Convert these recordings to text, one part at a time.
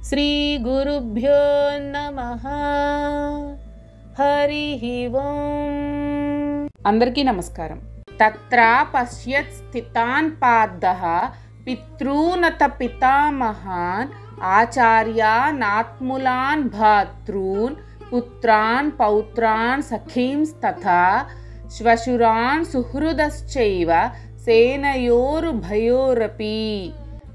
శ్రీ గురుభ్యో నమః. హరి ఓం. అందరికీ నమస్కారం. తత్ర పశ్యత్ స్థితాన్ పార్థః పితॄనత పితామహాన్ ఆచార్యానాత్ములాన్ భ్రాతॄన్ పుత్రాన్ పౌత్రాన్ సఖీంస్తథా శ్వశురాన్ సుహృదశ్చైవ సేనయోరుభయోరపి.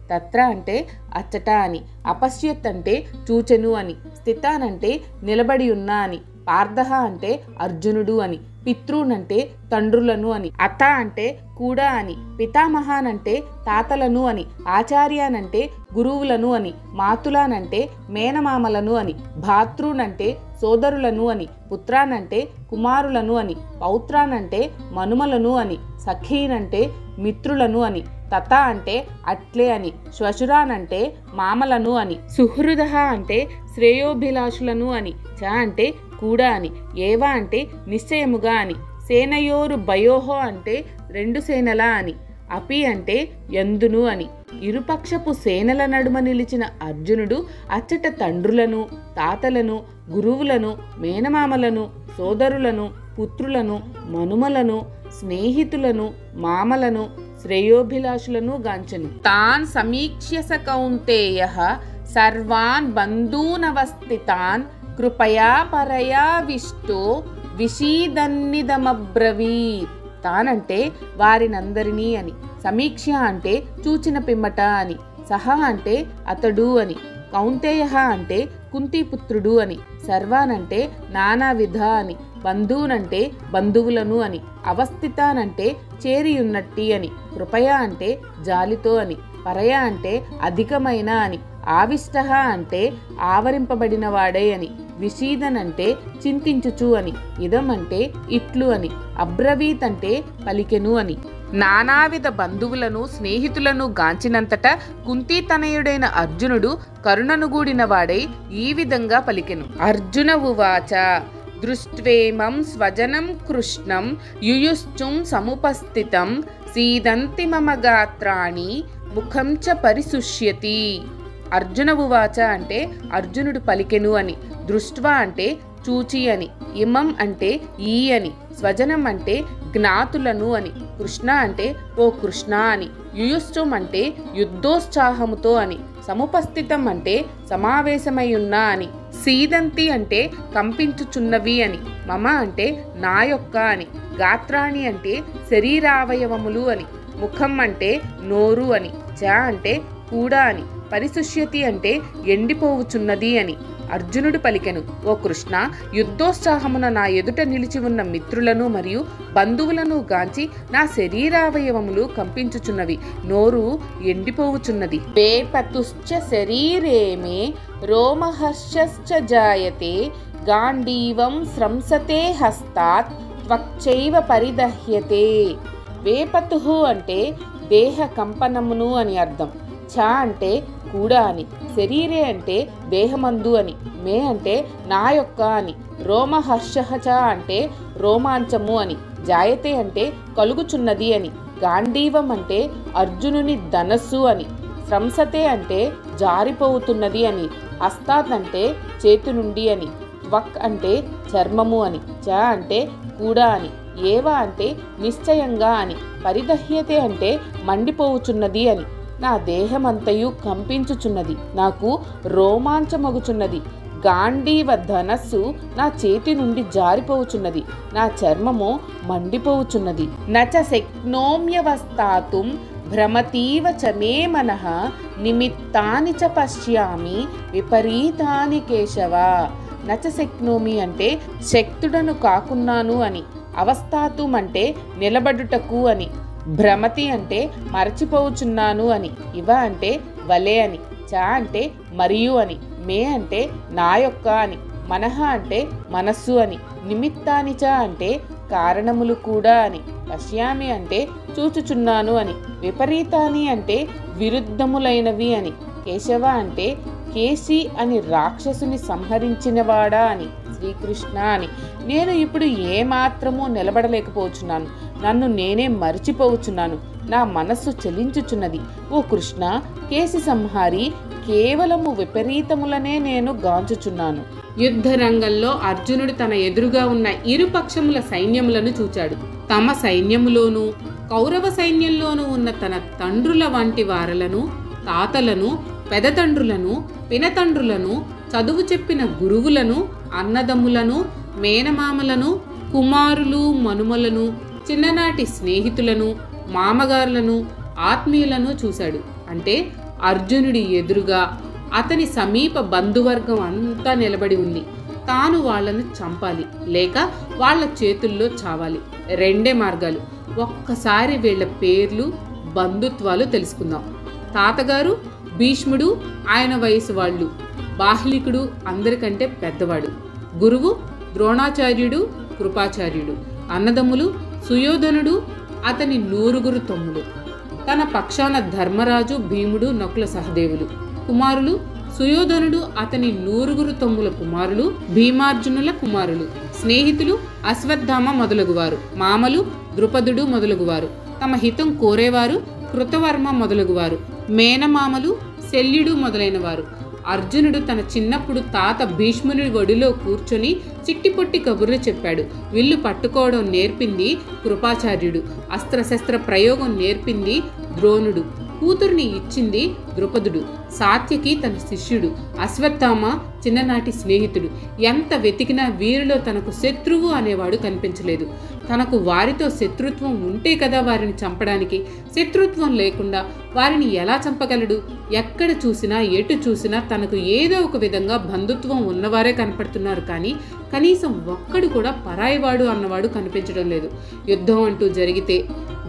తత్ర అంటే అచ్చట అని, అపశ్యత్ అంటే చూచెను అని, స్థితాన్ అంటే నిలబడి ఉన్నా అని, పార్థః అంటే అర్జునుడు అని, పితృన్ అంటే తండ్రులను అని, అత అంటే కూడా అని, పితామహాన్ అంటే తాతలను అని, ఆచార్యాన్ అంటే గురువులను అని, మాతులాన్ అంటే మేనమామలను అని, భాతృన్ అంటే సోదరులను అని, పుత్రాన్ అంటే కుమారులను అని, పౌత్రాన్ అంటే మనుమలను అని, సఖీన్ అంటే మిత్రులను అని, తత అంటే అట్లే అని, శ్వశురాన్ అంటే మామలను అని, సుహృదః అంటే శ్రేయోభిలాషులను అని, చ అంటే కూడా అని, ఏవ అంటే నిశ్చయముగా అని, సేనయోరు భయోహో అంటే రెండు సేనల అని, అపి అంటే ఎందును అని. ఇరుపక్షపు సేనల నడుమ నిలిచిన అర్జునుడు అచ్చట తండ్రులను, తాతలను, గురువులను, మేనమామలను, సోదరులను, పుత్రులను, మనుమలను, స్నేహితులను, మామలను, శ్రేయోభిలాషులను గాంచెను. తాన్ సమీక్ష్య స కౌంతేయః సర్వాన్ బంధూనవస్థితాన్ కృపయా పరయావిష్టో విషీదన్నిదమబ్రవీత్. తానంటే వారినందరినీ అని, సమీక్ష అంటే చూచిన పిమ్మట అని, సహ అంటే అతడు అని, కౌంతేయ అంటే కుంతిపుత్రుడు అని, సర్వానంటే నానావిధ అని, బంధువునంటే బంధువులను అని, అవస్థితానంటే చేరియున్నట్టి అని, కృపయ అంటే జాలితో అని, పరయ అంటే అధికమైన అని, ఆవిష్ట అంటే ఆవరింపబడిన వాడే అని, విషీదన్ అంటే చింతించుచు అని, ఇదం అంటే ఇట్లు అని, అబ్రవీత్ అంటే పలికెను అని. నానావిధ బంధువులను స్నేహితులను గాంచినంతట కుంతీతనయుడైన అర్జునుడు కరుణను గూడిన వాడై ఈ విధంగా పలికెను. అర్జున ఉవాచ దృష్ట్వేమం స్వజనం కృష్ణం యుయుశ్చుం సముపస్థితం సీదంతి మమ గాత్రాణి ముఖం చ పరిశుష్యతి. అర్జున ఉవాచ అంటే అర్జునుడు పలికెను అని, దృష్ట్వా అంటే చూచి అని, ఇమం అంటే ఈ అని, స్వజనం అంటే జ్ఞాతులను అని, కృష్ణ అంటే ఓ కృష్ణ అని, యుయుశ్చుం అంటే యుద్ధోత్సాహముతో అని, సముపస్థితం అంటే సమావేశమై ఉన్నా అని, సీదంతి అంటే కంపించుచున్నవి అని, మమ అంటే నా యొక్క అని, గాత్రాణి అంటే శరీరావయవములు అని, ముఖం అంటే నోరు అని, చ అంటే కూడా అని, పరిశుష్యతి అంటే ఎండిపోవుచున్నది అని. అర్జునుడు పలికెను, ఓ కృష్ణ, యుద్ధోత్సాహమున నా ఎదుట నిలిచి ఉన్న మిత్రులను మరియు బంధువులను గాంచి నా శరీరావయవములు కంపించుచున్నవి, నోరు ఎండిపోవుచున్నది. వేపతుశ్చ శరీరేమే రోమహర్షశ్చ జాయతే గాంధీవం స్రంసతే హస్తాత్ త్వక్చైవ పరిదహ్యతే. వేపతుహు అంటే దేహ కంపనమును అని అర్థం, చ అంటే కూడా అని, శరీరే అంటే దేహమందు అని, మే అంటే నా యొక్క అని, రోమహర్షః చ అంటే రోమాంచము అని, జాయతే అంటే కలుగుచున్నది అని, గాంధీవం అంటే అర్జునుని ధనస్సు అని, స్రంసతే అంటే జారిపోతున్నది అని, హస్తాత్ అంటే చేతి నుండి అని, త్వక్ అంటే చర్మము అని, చ అంటే కూడా అని, ఏవ అంటే నిశ్చయంగా అని, పరిదహ్యతే అంటే మండిపోవుచున్నది అని. నా దేహమంతయు కంపించుచున్నది, నాకు రోమాంచమగుచున్నది, గాంధీవ ధనస్సు నా చేతి నుండి జారిపోవుచున్నది, నా చర్మము మండిపోవుచున్నది. నచ శక్నోమ్యవస్థాతుం భ్రమతీవ చ మే మనః నిమిత్తాని చ పశ్యామి విపరీతాని కేశవ. నచ శక్నోమి అంటే శక్తుడను కాకున్నాను అని, అవస్థాతుం అంటే నిలబడుటకు అని, భ్రమతి అంటే మరచిపోవుచున్నాను అని, ఇవ అంటే వలే అని, చ అంటే మరియు అని, మే అంటే నా యొక్క అని, మనః అంటే మనస్సు అని, నిమిత్తాని చ అంటే కారణములు కూడా అని, పశ్యామి అంటే చూచుచున్నాను అని, విపరీతాని అంటే విరుద్ధములైనవి అని, కేశవ అంటే కేసి అని రాక్షసుని సంహరించినవాడా అని, శ్రీకృష్ణ అని. నేను ఇప్పుడు ఏమాత్రమూ నిలబడలేకపోతున్నాను, నన్ను నేనే మరిచిపోవచ్చున్నాను. నా మనస్సు చలించుచున్నది. ఓ కృష్ణ, కేసి సంహారి, కేవలము విపరీతములనే నేను గాంచుచున్నాను. యుద్ధ రంగంలో అర్జునుడు తన ఎదురుగా ఉన్న ఇరుపక్షముల సైన్యములను చూచాడు. తమ సైన్యములోనూ కౌరవ సైన్యంలోనూ ఉన్న తన తండ్రుల వంటి వారలను, తాతలను, పెదతండ్రులను, పినతండ్రులను, చదువు చెప్పిన గురువులను, అన్నదమ్ములను, మేనమామలను, కుమారులు, మనుమలను, చిన్ననాటి స్నేహితులను, మామగారులను, ఆత్మీయులను చూశాడు. అంటే అర్జునుడి ఎదురుగా అతని సమీప బంధువర్గం అంతా నిలబడి ఉంది. తాను వాళ్లను చంపాలి, లేక వాళ్ల చేతుల్లో చావాలి. రెండే మార్గాలు. ఒక్కసారి వీళ్ల పేర్లు, బంధుత్వాలు తెలుసుకుందాం. తాతగారు భీష్ముడు, ఆయన వయసు వాళ్ళు. బాహ్లికుడు అందరికంటే పెద్దవాడు. గురువు ద్రోణాచార్యుడు, కృపాచార్యుడు. అన్నదమ్ములు సుయోధనుడు, అతని 9 తమ్ములు. తన పక్షాన ధర్మరాజు, భీముడు, నకుల సహదేవులు. కుమారులు సుయోధనుడు, అతని 9 తమ్ముల కుమారులు, భీమార్జునుల కుమారులు. స్నేహితులు అశ్వత్థామ మొదలగువారు. మామలు ద్రుపదుడు మొదలగువారు. తమ హితం కోరేవారు కృతవర్మ మొదలగువారు. మేనమామలు శల్యుడు మొదలైనవారు. అర్జునుడు తన చిన్నప్పుడు తాత భీష్ముని ఒడిలో కూర్చొని చిట్టిపొట్టి కబుర్లు చెప్పాడు. విల్లు పట్టుకోవడం నేర్పింది కృపాచార్యుడు. అస్త్రశస్త్ర ప్రయోగం నేర్పింది ద్రోణుడు. కూతుర్ని ఇచ్చింది ద్రుపదుడు. సాత్యకి తన శిష్యుడు. అశ్వత్థామ చిన్ననాటి స్నేహితుడు. ఎంత వెతికినా వీరిలో తనకు శత్రువు అనేవాడు కనిపించలేదు. తనకు వారితో శత్రుత్వం ఉంటే కదా వారిని చంపడానికి. శత్రుత్వం లేకుండా వారిని ఎలా చంపగలడు? ఎక్కడ చూసినా, ఎటు చూసినా తనకు ఏదో ఒక విధంగా బంధుత్వం ఉన్నవారే కనపడుతున్నారు. కానీ కనీసం ఒక్కడు కూడా పరాయివాడు అన్నవాడు కనిపించడం లేదు. యుద్ధం అంటూ జరిగితే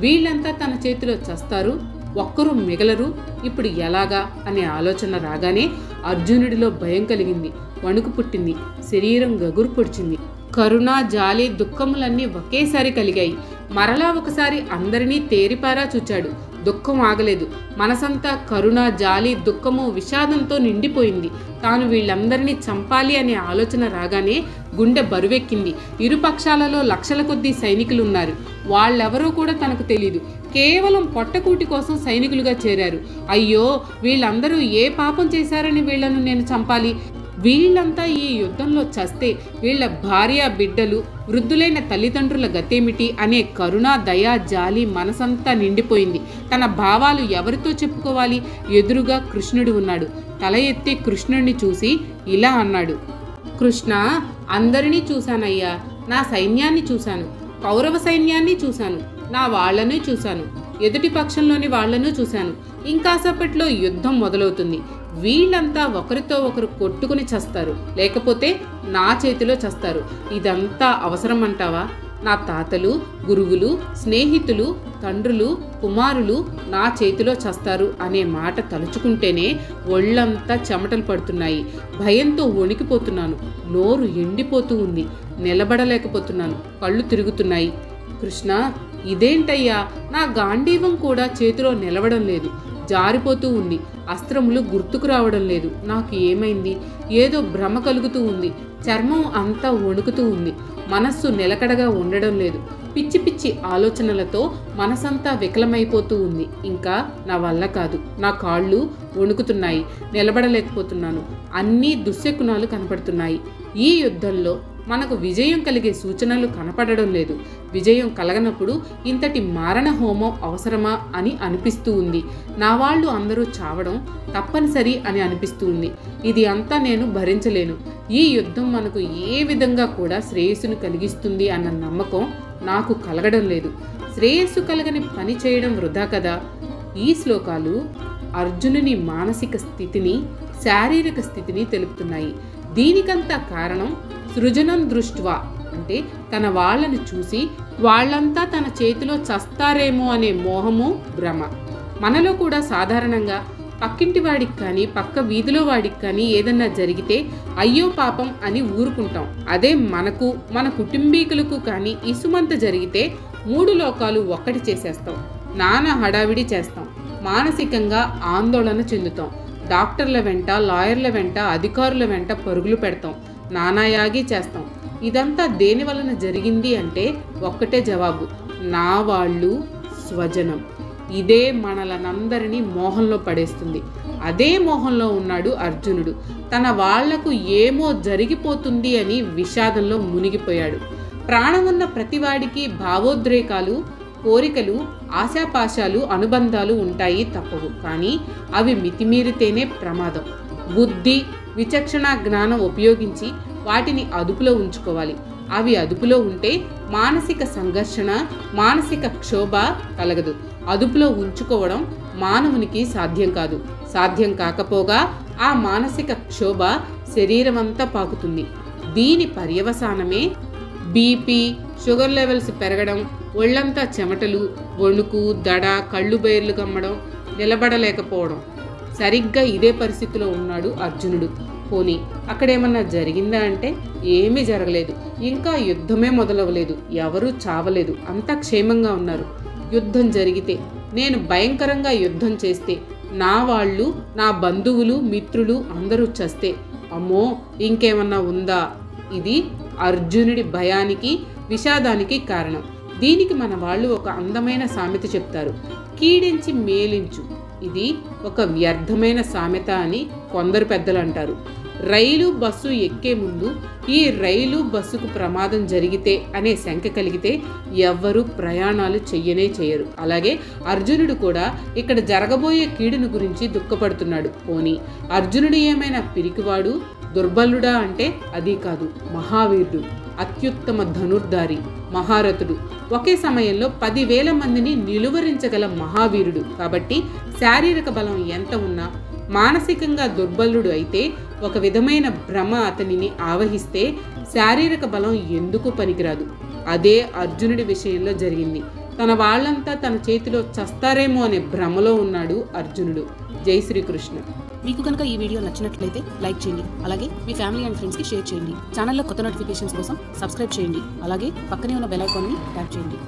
వీళ్ళంతా తన చేతిలో చస్తారు, ఒక్కరూ మిగలరు. ఇప్పుడు ఎలాగా అనే ఆలోచన రాగానే అర్జునుడిలో భయం కలిగింది. వణుకు పుట్టింది. శరీరం గగురు పొడిచింది. కరుణ, జాలి, దుఃఖములన్నీ ఒకేసారి కలిగాయి. మరలా ఒకసారి అందరినీ తేరిపారా చూచాడు. దుఃఖం ఆగలేదు. మనసంతా కరుణ, జాలి, దుఃఖము, విషాదంతో నిండిపోయింది. తాను వీళ్ళందరినీ చంపాలి అనే ఆలోచన రాగానే గుండె బరువెక్కింది. ఇరుపక్షాలలో లక్షల కొద్దీ సైనికులున్నారు. వాళ్ళెవరో కూడా తనకు తెలీదు. కేవలం పొట్టకూటి కోసం సైనికులుగా చేరారు. అయ్యో, వీళ్ళందరూ ఏ పాపం చేశారని వీళ్లను నేను చంపాలి? వీళ్ళంతా ఈ యుద్ధంలో చస్తే వీళ్ల భార్య, బిడ్డలు, వృద్ధులైన తల్లిదండ్రుల గతేమిటి అనే కరుణ, దయ, జాలి మనసంతా నిండిపోయింది. తన భావాలు ఎవరితో చెప్పుకోవాలి? ఎదురుగా కృష్ణుడు ఉన్నాడు. తల ఎత్తి కృష్ణుడిని చూసి ఇలా అన్నాడు. కృష్ణ, అందరినీ చూశానయ్యా. నా సైన్యాన్ని చూశాను, కౌరవ సైన్యాన్ని చూశాను, నా వాళ్లను చూశాను, ఎదుటి పక్షంలోని వాళ్లను చూశాను. ఇంకాసేపట్లో యుద్ధం మొదలవుతుంది. వీళ్ళంతా ఒకరితో ఒకరు కొట్టుకుని చస్తారు, లేకపోతే నా చేతిలో చస్తారు. ఇదంతా అవసరం అంటావా? నా తాతలు, గురువులు, స్నేహితులు, తండ్రులు, కుమారులు నా చేతిలో చస్తారు అనే మాట తలుచుకుంటేనే ఒళ్ళంతా చెమటలు పడుతున్నాయి. భయంతో వణికిపోతున్నాను. నోరు ఎండిపోతూ ఉంది. నిలబడలేకపోతున్నాను. కళ్ళు తిరుగుతున్నాయి. కృష్ణ, ఇదేంటయ్యా? నా గాంధీవం కూడా చేతిలో నిలవడం లేదు. జారిపోతూ ఉంది. అస్త్రములు గుర్తుకు రావడం లేదు. నాకు ఏమైంది? ఏదో భ్రమ కలుగుతూ ఉంది. చర్మం అంతా వణుకుతూ ఉంది. మనస్సు నిలకడగా ఉండడం లేదు. పిచ్చి పిచ్చి ఆలోచనలతో మనసంతా వికలమైపోతూ ఉంది. ఇంకా నా వల్ల కాదు. నా కాళ్ళు వణుకుతున్నాయి. నిలబడలేకపోతున్నాను. అన్నీ దుశ్శకునాలు కనపడుతున్నాయి. ఈ యుద్ధంలో మనకు విజయం కలిగే సూచనలు కనపడడం లేదు. విజయం కలగనప్పుడు ఇంతటి మారణ హోమం అవసరమా అని అనిపిస్తూ ఉంది. నా వాళ్ళు అందరూ చావడం తప్పనిసరి అని అనిపిస్తూ ఉంది. ఇది అంతా నేను భరించలేను. ఈ యుద్ధం మనకు ఏ విధంగా కూడా శ్రేయస్సును కలిగిస్తుంది అన్న నమ్మకం నాకు కలగడం లేదు. శ్రేయస్సు కలగని పని చేయడం వృధా కదా. ఈ శ్లోకాలు అర్జునుని మానసిక స్థితిని, శారీరక స్థితిని తెలుపుతున్నాయి. దీనికంతా కారణం సృజనం దృష్ట్వా, అంటే తన వాళ్ళను చూసి వాళ్ళంతా తన చేతిలో చస్తారేమో అనే మోహము, భ్రమ. మనలో కూడా సాధారణంగా పక్కింటి వాడికి కానీ, పక్క వీధిలో వాడికి కానీ ఏదన్నా జరిగితే అయ్యో పాపం అని ఊరుకుంటాం. అదే మనకు, మన కుటుంబీకులకు కానీ ఇసుమంత జరిగితే 3 లోకాలు ఒక్కటి చేసేస్తాం. నానా హడావిడి చేస్తాం. మానసికంగా ఆందోళన చెందుతాం. డాక్టర్ల వెంట, లాయర్ల వెంట, అధికారుల వెంట పరుగులు పెడతాం. నానాయాగి చేస్తాం. ఇదంతా దేని వలన జరిగింది అంటే ఒక్కటే జవాబు: నా వాళ్ళు, స్వజనం. ఇదే మనలనందరినీ మోహంలో పడేస్తుంది. అదే మోహంలో ఉన్నాడు అర్జునుడు. తన వాళ్లకు ఏమో జరిగిపోతుంది అని విషాదంలో మునిగిపోయాడు. ప్రాణమున్న ప్రతివాడికి భావోద్రేకాలు, కోరికలు, ఆశాపాశాలు, అనుబంధాలు ఉంటాయి తప్పవు. కానీ అవి మితిమీరితేనే ప్రమాదం. బుద్ధి, విచక్షణ, జ్ఞానం ఉపయోగించి వాటిని అదుపులో ఉంచుకోవాలి. అవి అదుపులో ఉంటే మానసిక సంఘర్షణ, మానసిక క్షోభ కలగదు. అదుపులో ఉంచుకోవడం మానవునికి సాధ్యం కాదు. సాధ్యం కాకపోగా ఆ మానసిక క్షోభ శరీరమంతా పాకుతుంది. దీని పర్యవసానమే బీపీ, షుగర్ లెవెల్స్ పెరగడం, ఒళ్ళంతా చెమటలు, వణుకు, దడ, కళ్ళు బైర్లు గమ్మడం, నిలబడలేకపోవడం. సరిగ్గా ఇదే పరిస్థితిలో ఉన్నాడు అర్జునుడు. పోనీ అక్కడేమన్నా జరిగిందా అంటే ఏమీ జరగలేదు. ఇంకా యుద్ధమే మొదలవలేదు. ఎవరూ చావలేదు. అంతా క్షేమంగా ఉన్నారు. యుద్ధం జరిగితే, నేను భయంకరంగా యుద్ధం చేస్తే, నా వాళ్ళు, నా బంధువులు, మిత్రులు అందరూ చస్తే, అమ్మో ఇంకేమన్నా ఉందా? ఇది అర్జునుడి భయానికి, విషాదానికి కారణం. దీనికి మన వాళ్ళు ఒక అందమైన సామెత చెప్తారు, కీడించి మేలించు. ఇది ఒక వ్యర్థమైన సామెత అని కొందరు పెద్దలు అంటారు. రైలు, బస్సు ఎక్కే ముందు ఈ రైలు, బస్సుకు ప్రమాదం జరిగితే అనే శంక కలిగితే ఎవ్వరూ ప్రయాణాలు చెయ్యరు. అలాగే అర్జునుడు కూడా ఇక్కడ జరగబోయే కీడును గురించి దుఃఖపడుతున్నాడు. పోనీ అర్జునుడు ఏమైనా పిరికివాడు, దుర్బలుడా అంటే అది కాదు. మహావీరుడు, అత్యుత్తమ ధనుర్ధారి, మహారథుడు. ఒకే సమయంలో 10,000 మందిని నిలువరించగల మహావీరుడు. కాబట్టి శారీరక బలం ఎంత ఉన్నా మానసికంగా దుర్బలుడు అయితే, ఒక విధమైన భ్రమ అతనిని ఆవహిస్తే శారీరక బలం ఎందుకు పనికిరాదు. అదే అర్జునుడి విషయంలో జరిగింది. తన వాళ్ళంతా తన చేతిలో చస్తారేమో అనే భ్రమలో ఉన్నాడు అర్జునుడు. జై శ్రీకృష్ణ. మీకు కనుక ఈ వీడియో నచ్చినట్లయితే లైక్ చేయండి. అలాగే మీ ఫ్యామిలీ అండ్ ఫ్రెండ్స్కి షేర్ చేయండి. ఛానల్లో కొత్త నోటిఫికేషన్స్ కోసం సబ్స్క్రైబ్ చేయండి. అలాగే పక్కనే ఉన్న బెల్ ఐకాన్ని ట్యాప్ చేయండి.